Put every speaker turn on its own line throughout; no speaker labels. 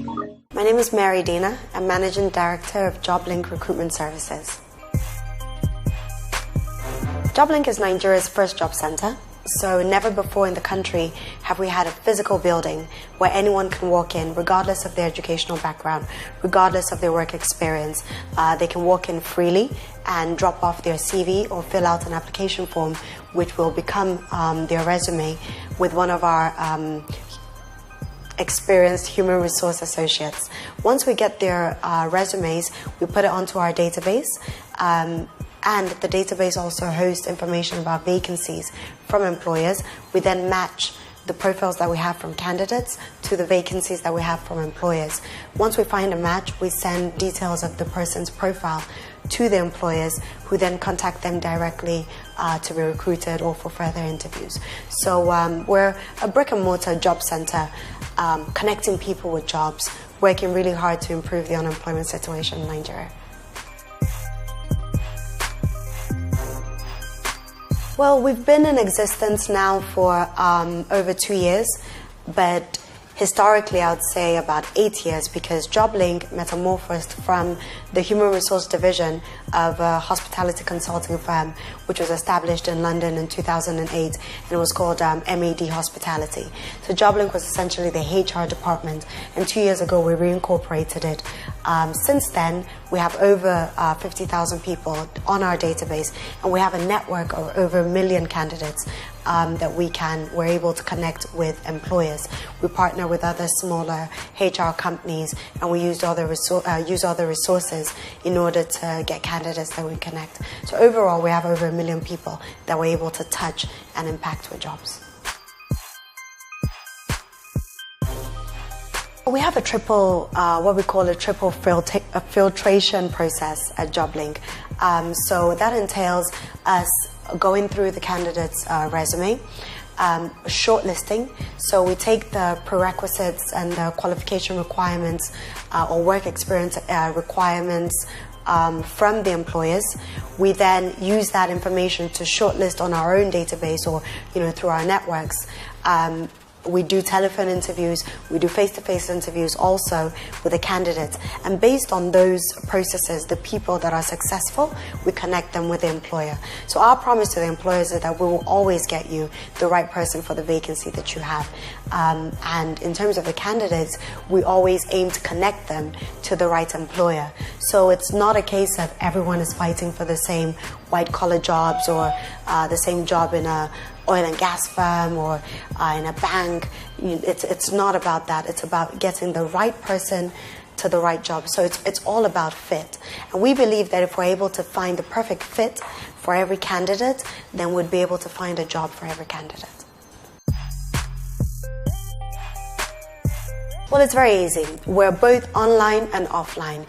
My name is Mary Dinah. I'm Managing Director of JobLink Recruitment Services. JobLink is Nigeria's first job center. So never before in the country have we had a physical building where anyone can walk in regardless of their educational background, regardless of their work experience. They can walk in freely and drop off their CV or fill out an application form which will become their resume with one of our experienced human resource associates. Once we get their resumes, we put it onto our database. And the database also hosts information about vacancies from employers. We then match the profiles that we have from candidates to the vacancies that we have from employers. Once we find a match, we send details of the person's profile to the employers, who then contact them directly to be recruited or for further interviews. So we're a brick and mortar job center, connecting people with jobs, working really hard to improve the unemployment situation in Nigeria. Well, we've been in existence now for over 2 years, but historically I would say about 8 years, because JobLink metamorphosed from the human resource division of a hospitality consulting firm which was established in London in 2008, and it was called MAD Hospitality. So JobLink was essentially the HR department, and 2 years ago we reincorporated it. Since then we have over 50,000 people on our database, and we have a network of over 1 million candidates that we're able to connect with employers. We partner with other smaller HR companies, and we use other resources in order to get candidates that we connect. So overall, we have over 1 million people that we're able to touch and impact with jobs. We have what we call a triple filtration process at JobLink. So that entails us going through the candidate's resume, shortlisting. So we take the prerequisites and the qualification requirements or work experience requirements from the employers. We then use that information to shortlist on our own database or through our networks. We do telephone interviews, we do face-to-face interviews also with the candidates. And based on those processes, the people that are successful, we connect them with the employer. So our promise to the employers is that we will always get you the right person for the vacancy that you have. And in terms of the candidates, we always aim to connect them to the right employer. So it's not a case of everyone is fighting for the same white-collar jobs or the same job in a oil and gas firm or in a bank. It's not about that. It's about getting the right person to the right job. So it's all about fit. And we believe that if we're able to find the perfect fit for every candidate, then we'd be able to find a job for every candidate. Well, it's very easy. We're both online and offline.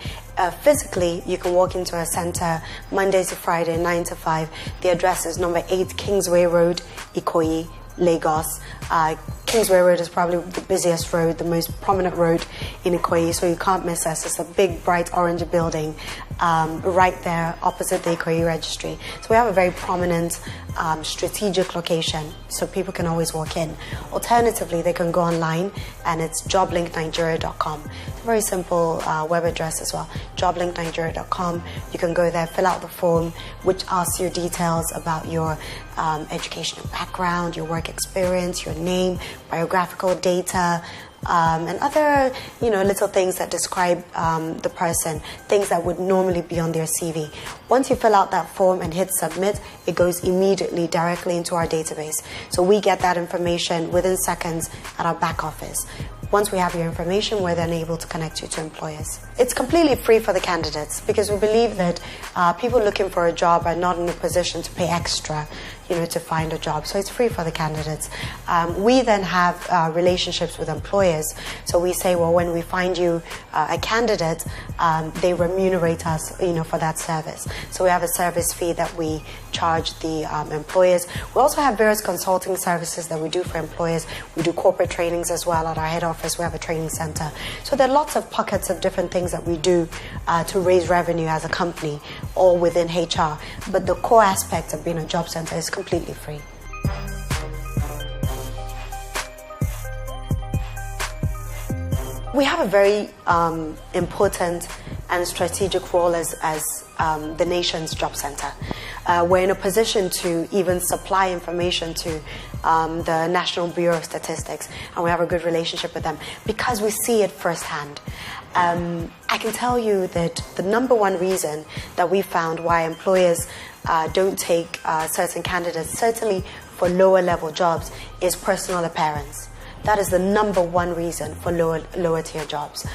Physically, you can walk into a center Monday to Friday, 9 to 5. The address is number 8 Kingsway Road, Ikoyi, Lagos. Kingsway Road is probably the busiest road, the most prominent road in Ikoyi, so you can't miss us. It's a big, bright orange building right there opposite the Ikoyi registry. So we have a very prominent, strategic location, so people can always walk in. Alternatively, they can go online, and it's joblinknigeria.com. It's a very simple web address as well, joblinknigeria.com. You can go there, fill out the form, which asks you details about your educational background, your work experience, your name, biographical data, and other little things that describe the person, things that would normally be on their CV. Once you fill out that form and hit submit, it goes immediately directly into our database. So we get that information within seconds at our back office. Once we have your information, we're then able to connect you to employers. It's completely free for the candidates, because we believe that people looking for a job are not in a position to pay extra to find a job. So it's free for the candidates. We then have relationships with employers. So we say, well, when we find you a candidate, they remunerate us for that service. So we have a service fee that we charge the employers. We also have various consulting services that we do for employers. We do corporate trainings as well at our head office. We have a training center. So there are lots of pockets of different things that we do to raise revenue as a company, all within HR. But the core aspect of being a job center is completely free. We have a very important and strategic role as the nation's job center. We're in a position to even supply information to the National Bureau of Statistics, and we have a good relationship with them because we see it firsthand. I can tell you that the number one reason that we found why employers don't take certain candidates, certainly for lower level jobs, is personal appearance. That is the number one reason for lower tier jobs.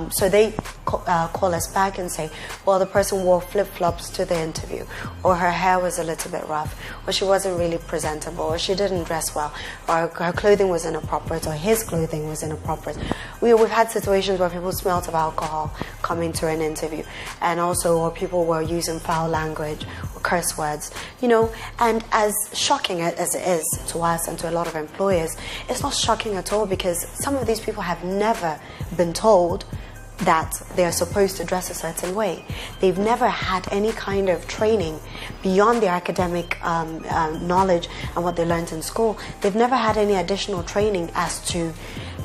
So they call us back and say, well, the person wore flip-flops to the interview, or her hair was a little bit rough, or she wasn't really presentable, or she didn't dress well, or her clothing was inappropriate, or his clothing was inappropriate. We've had situations where people smelled of alcohol coming to an interview, and also where people were using foul language or curse words, you know. And as shocking as it is to us and to a lot of employers, it's not shocking at all, because some of these people have never been told that they are supposed to dress a certain way. They've never had any kind of training beyond their academic knowledge and what they learned in school. They've never had any additional training as to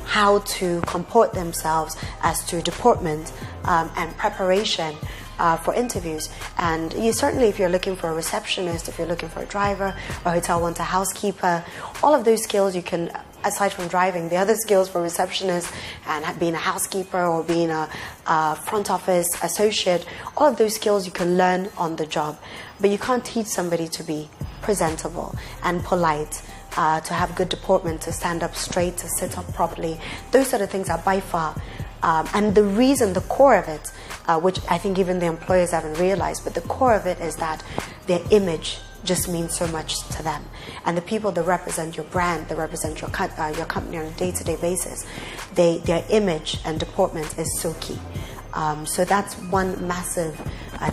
how to comport themselves, as to deportment and preparation for interviews. And you certainly, if you're looking for a receptionist, if you're looking for a driver, a hotel wants a housekeeper, all of those skills you can, aside from driving, the other skills for receptionists and being a housekeeper or being a front office associate, all of those skills you can learn on the job. But you can't teach somebody to be presentable and polite, to have good deportment, to stand up straight, to sit up properly. Those sort of things are by far, and the reason, the core of it, which I think even the employers haven't realized, but the core of it is that their image just means so much to them. And the people that represent your brand, that represent your company on a day-to-day basis, their image and deportment is so key. So that's one massive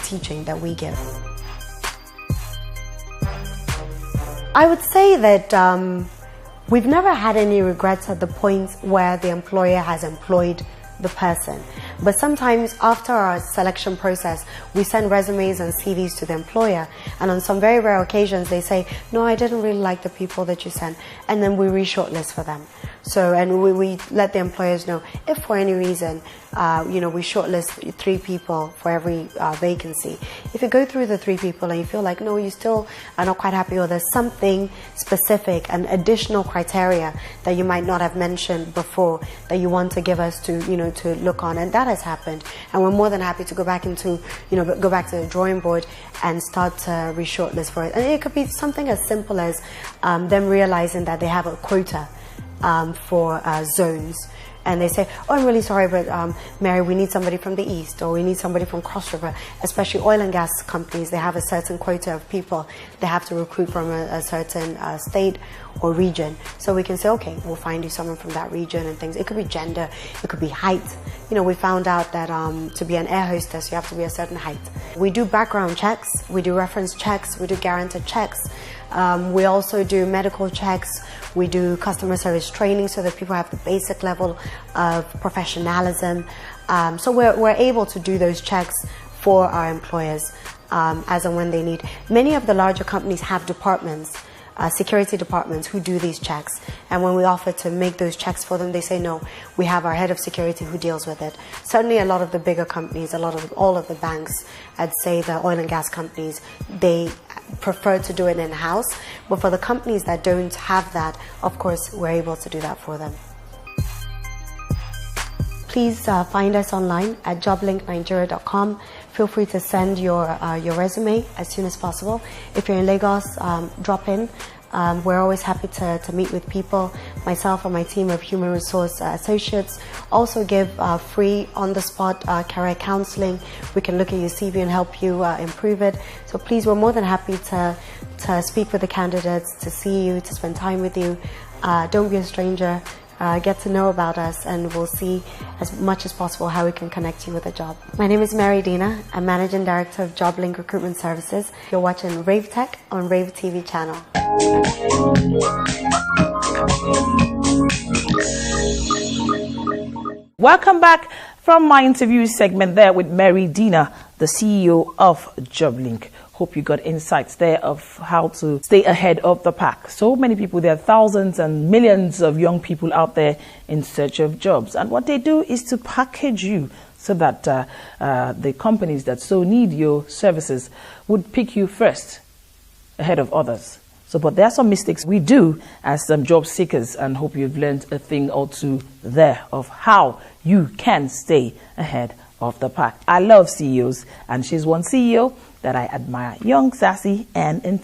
teaching that we give. I would say that we've never had any regrets at the point where the employer has employed the person. But sometimes after our selection process, we send resumes and CVs to the employer, and on some very rare occasions they say, no, I didn't really like the people that you sent, and then we re-shortlist for them. So, and we let the employers know, if for any reason, you know, we shortlist 3 people for every vacancy. If you go through the 3 people and you feel like, no, you still are not quite happy, or there's something specific, an additional criteria that you might not have mentioned before that you want to give us to, you know, to look on, and that has happened, and we're more than happy to go back into, you know, go back to the drawing board and start to re-shortlist for it. And it could be something as simple as them realizing that they have a quota for zones, and they say, oh, I'm really sorry, but Mary, we need somebody from the east, or we need somebody from Cross River. Especially oil and gas companies, they have a certain quota of people they have to recruit from a certain state or region. So we can say, okay, we'll find you someone from that region and things. It could be gender, it could be height. You know, we found out that to be an air hostess, you have to be a certain height. We do background checks, we do reference checks, we do guaranteed checks. We also do medical checks. We do customer service training so that people have the basic level of professionalism. So we're able to do those checks for our employers as and when they need. Many of the larger companies have departments, security departments, who do these checks. And when we offer to make those checks for them, they say, no, we have our head of security who deals with it. Certainly a lot of the bigger companies, all of the banks, I'd say the oil and gas companies, they prefer to do it in-house. But for the companies that don't have that, of course, we're able to do that for them. Please find us online at joblinknigeria.com. Feel free to send your resume as soon as possible. If you're in Lagos, drop in. We're always happy to meet with people. Myself and my team of human resource associates also give free on-the-spot career counseling. We can look at your CV and help you improve it. So please, we're more than happy to speak with the candidates, to see you, to spend time with you. Don't be a stranger. Get to know about us, and we'll see as much as possible how we can connect you with a job. My name is Mary Dinah. I'm Managing Director of JobLink Recruitment Services. You're watching RaveTech on RaveTV channel.
Welcome back. from my interview segment there with Mary Dinah, the CEO of JobLink. Hope you got insights there of how to stay ahead of the pack. So many people, there are thousands and millions of young people out there in search of jobs. And what they do is to package you so that the companies that so need your services would pick you first ahead of others. So, but there are some mistakes we do as some job seekers, and hope you've learned a thing or two there of how you can stay ahead of the pack. I love CEOs, and she's one CEO that I admire. Young, sassy, and intelligent.